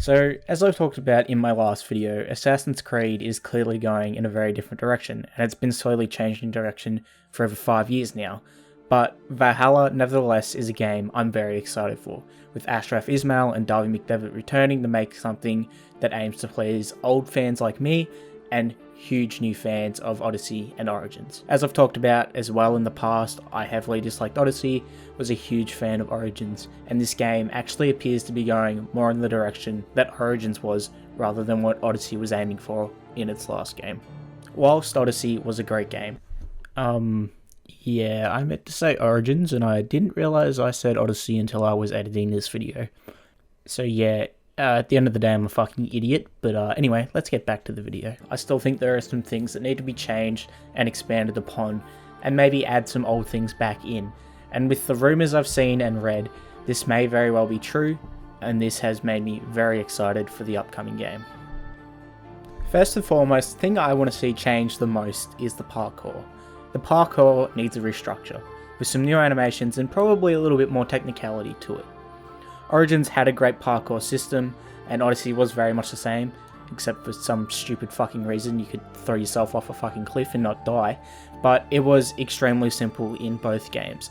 So, as I've talked about in my last video, Assassin's Creed is clearly going in a very different direction, and it's been slowly changing direction for over 5 years now. But Valhalla, nevertheless, is a game I'm very excited for, with Ashraf Ismail and Darby McDevitt returning to make something that aims to please old fans like me and huge new fans of Odyssey and Origins. As I've talked about as well in the past, I heavily disliked Odyssey, was a huge fan of Origins, and this game actually appears to be going more in the direction that Origins was rather than what Odyssey was aiming for in its last game. Whilst Odyssey was a great game, yeah, I meant to say Origins and I didn't realise I said Odyssey until I was editing this video. So yeah, at the end of the day, I'm a fucking idiot, but anyway, let's get back to the video. I still think there are some things that need to be changed and expanded upon, and maybe add some old things back in. And with the rumours I've seen and read, this may very well be true, and this has made me very excited for the upcoming game. First and foremost, the thing I want to see change the most is the parkour. The parkour needs a restructure, with some new animations and probably a little bit more technicality to it. Origins had a great parkour system, and Odyssey was very much the same, except for some stupid fucking reason you could throw yourself off a fucking cliff and not die, but it was extremely simple in both games.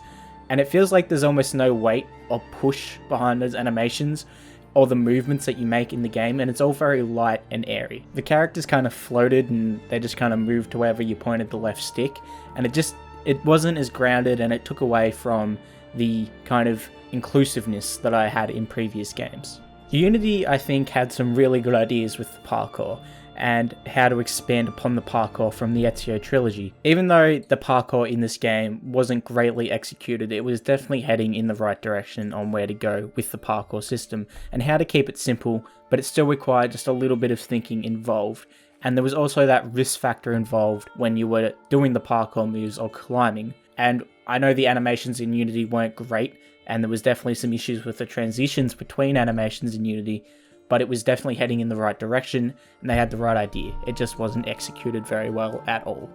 And it feels like there's almost no weight or push behind those animations, or the movements that you make in the game, and it's all very light and airy. The characters kind of floated and they just kind of moved to wherever you pointed the left stick, and it wasn't as grounded, and it took away from the kind of inclusiveness that I had in previous games. Unity, I think, had some really good ideas with the parkour, and how to expand upon the parkour from the Ezio trilogy. Even though the parkour in this game wasn't greatly executed, it was definitely heading in the right direction on where to go with the parkour system, and how to keep it simple, but it still required just a little bit of thinking involved. And there was also that risk factor involved when you were doing the parkour moves or climbing. And I know the animations in Unity weren't great, and there was definitely some issues with the transitions between animations in Unity, but it was definitely heading in the right direction, and they had the right idea. It just wasn't executed very well at all.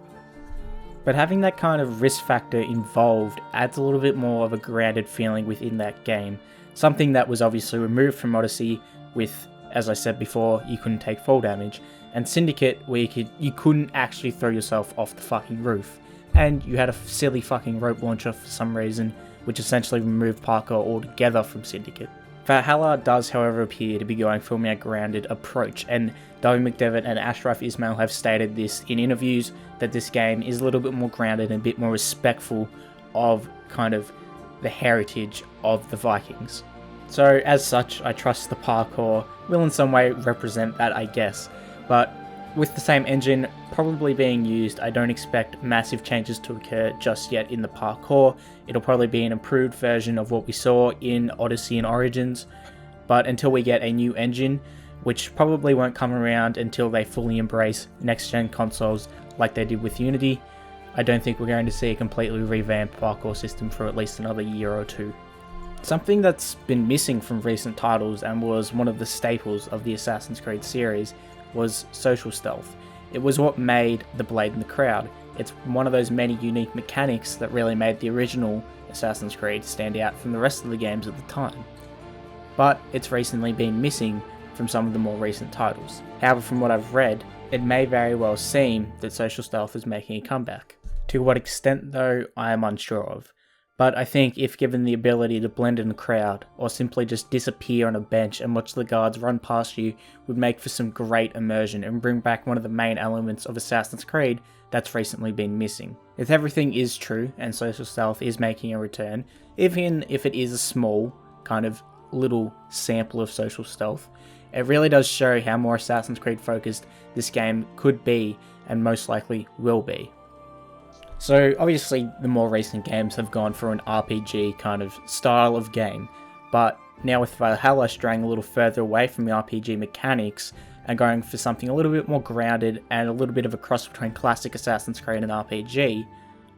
But having that kind of risk factor involved adds a little bit more of a grounded feeling within that game, something that was obviously removed from Odyssey with, as I said before, you couldn't take fall damage, and Syndicate, where you couldn't actually throw yourself off the fucking roof, and you had a silly fucking rope launcher for some reason, which essentially removed parkour altogether from Syndicate. Valhalla does, however, appear to be going for a more grounded approach, and Darby McDevitt and Ashraf Ismail have stated this in interviews, that this game is a little bit more grounded and a bit more respectful of kind of the heritage of the Vikings. So as such, I trust the parkour will in some way represent that, I guess, but with the same engine probably being used, I don't expect massive changes to occur just yet in the parkour. It'll probably be an improved version of what we saw in Odyssey and Origins, but until we get a new engine, which probably won't come around until they fully embrace next-gen consoles like they did with Unity, I don't think we're going to see a completely revamped parkour system for at least another year or two. Something that's been missing from recent titles and was one of the staples of the Assassin's Creed series was social stealth. It was what made the blade in the crowd. It's one of those many unique mechanics that really made the original Assassin's Creed stand out from the rest of the games at the time. But it's recently been missing from some of the more recent titles. However, from what I've read, it may very well seem that social stealth is making a comeback. To what extent though, I am unsure of. But I think if given the ability to blend in a crowd, or simply just disappear on a bench and watch the guards run past you, would make for some great immersion and bring back one of the main elements of Assassin's Creed that's recently been missing. If everything is true and social stealth is making a return, even if it is a small, kind of little sample of social stealth, it really does show how more Assassin's Creed focused this game could be, and most likely will be. So obviously the more recent games have gone for an RPG kind of style of game, but now with Valhalla straying a little further away from the RPG mechanics and going for something a little bit more grounded and a little bit of a cross between classic Assassin's Creed and RPG,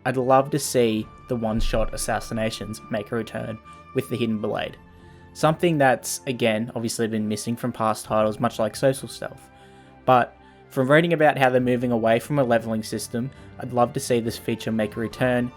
I'd love to see the one-shot assassinations make a return with the Hidden Blade. Something that's, again, obviously been missing from past titles, much like social stealth. But from reading about how they're moving away from a leveling system, I'd love to see this feature make a return.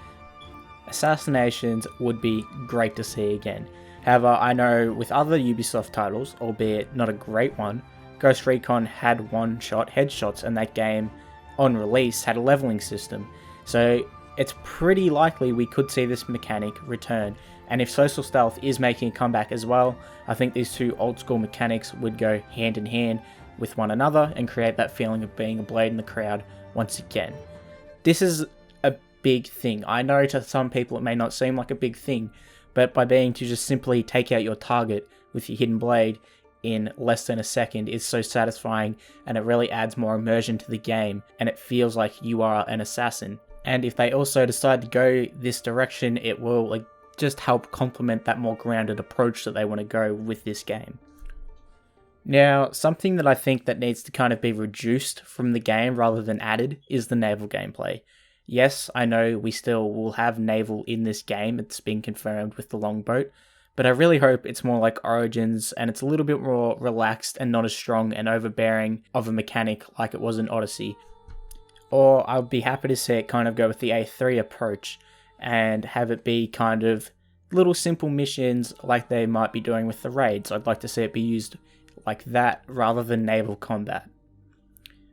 Assassinations would be great to see again. However, I know with other Ubisoft titles, albeit not a great one, Ghost Recon had one-shot headshots, and that game, on release, had a leveling system. So it's pretty likely we could see this mechanic return. And if social stealth is making a comeback as well, I think these two old school mechanics would go hand in hand with one another and create that feeling of being a blade in the crowd once again. This is a big thing. I know to some people it may not seem like a big thing, but by being to just simply take out your target with your hidden blade in less than a second is so satisfying, and it really adds more immersion to the game, and it feels like you are an assassin. And if they also decide to go this direction, it will just help complement that more grounded approach that they want to go with this game. Now, something that I think that needs to kind of be reduced from the game rather than added is the naval gameplay. Yes, I know we still will have naval in this game, it's been confirmed with the longboat, but I really hope it's more like Origins and it's a little bit more relaxed and not as strong and overbearing of a mechanic like it was in Odyssey. Or I'd be happy to see it kind of go with the A3 approach and have it be kind of little simple missions like they might be doing with the raids. I'd like to see it be used like that rather than naval combat.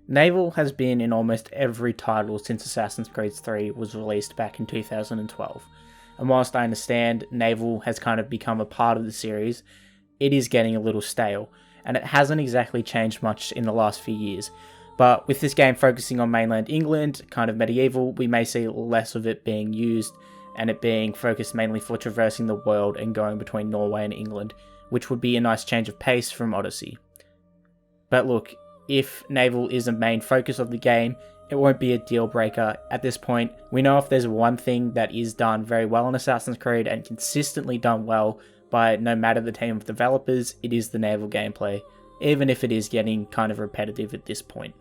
Naval has been in almost every title since Assassin's Creed 3 was released back in 2012. And whilst I understand naval has kind of become a part of the series, it is getting a little stale, and it hasn't exactly changed much in the last few years. But with this game focusing on mainland England, kind of medieval, we may see less of it being used, and it being focused mainly for traversing the world and going between Norway and England, which would be a nice change of pace from Odyssey. But look, if naval is a main focus of the game, it won't be a deal breaker. At this point, we know if there's one thing that is done very well in Assassin's Creed and consistently done well by no matter the team of developers, it is the naval gameplay, even if it is getting kind of repetitive at this point.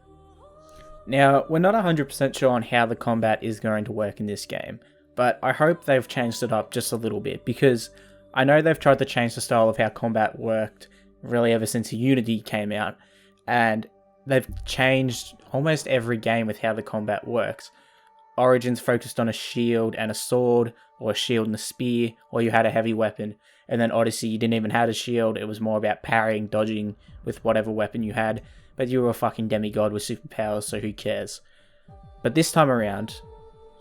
Now, we're not 100% sure on how the combat is going to work in this game, but I hope they've changed it up just a little bit, because I know they've tried to change the style of how combat worked really ever since Unity came out, and they've changed almost every game with how the combat works. Origins focused on a shield and a sword, or a shield and a spear, or you had a heavy weapon, and then Odyssey you didn't even have a shield, it was more about parrying, dodging with whatever weapon you had, but you were a fucking demigod with superpowers, so who cares. But this time around,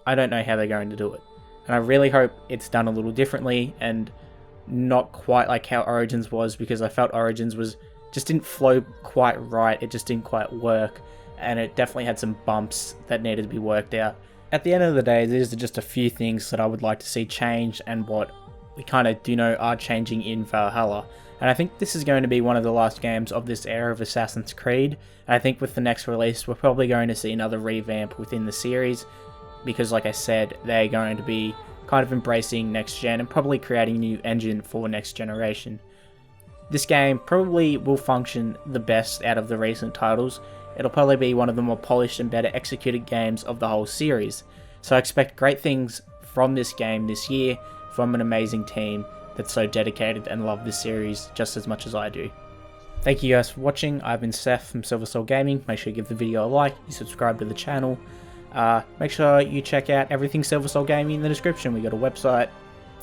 I don't know how they're going to do it, and I really hope it's done a little differently, and not quite like how Origins was, because I felt Origins just didn't flow quite right, it just didn't quite work, and it definitely had some bumps that needed to be worked out. At the end of the day, these are just a few things that I would like to see change, and what we kind of do know are changing in Valhalla. And I think this is going to be one of the last games of this era of Assassin's Creed, and I think with the next release we're probably going to see another revamp within the series, because like I said, they're going to be kind of embracing next gen and probably creating a new engine for next generation. This game probably will function the best out of the recent titles. It'll probably be one of the more polished and better executed games of the whole series. So I expect great things from this game this year, from an amazing team that's so dedicated and love this series just as much as I do. Thank you guys for watching. I've been Seth from Silver Soul Gaming. Make sure you give the video a like, you subscribe to the channel. Make sure you check out everything Silver Soul Gaming in the description. We got a website,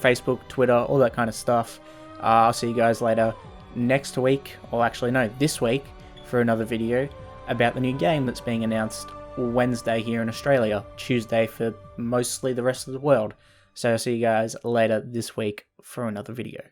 Facebook, Twitter, all that kind of stuff. I'll see you guys later next week, or actually no, this week, for another video about the new game that's being announced Wednesday here in Australia, Tuesday for mostly the rest of the world. So I'll see you guys later this week for another video.